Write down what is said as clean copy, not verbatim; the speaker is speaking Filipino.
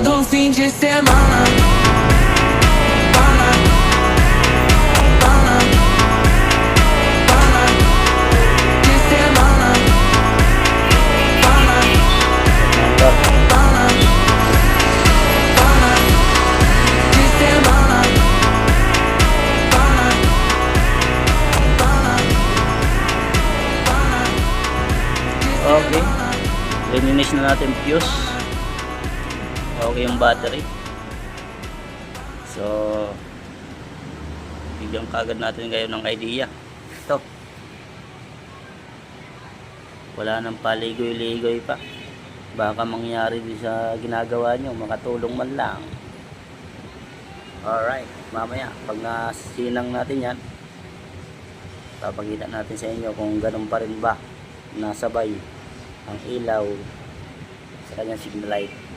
todo fim de semana. Bana, bana, bana de semana. Bana, bana, bana de semana. Bana, bana, bana de Okay, semana. lininis na natin fuse. Okay yung battery. So bigyan kagad natin kayo ng idea. Ito, wala nang paligoy-ligoy pa. Baka mangyari din sa ginagawa nyo, makatulong man lang. Alright, mamaya pag nasinang natin yan, papakita natin sa inyo kung ganun pa rin ba nasabay ang ilaw sa kanyang signal light.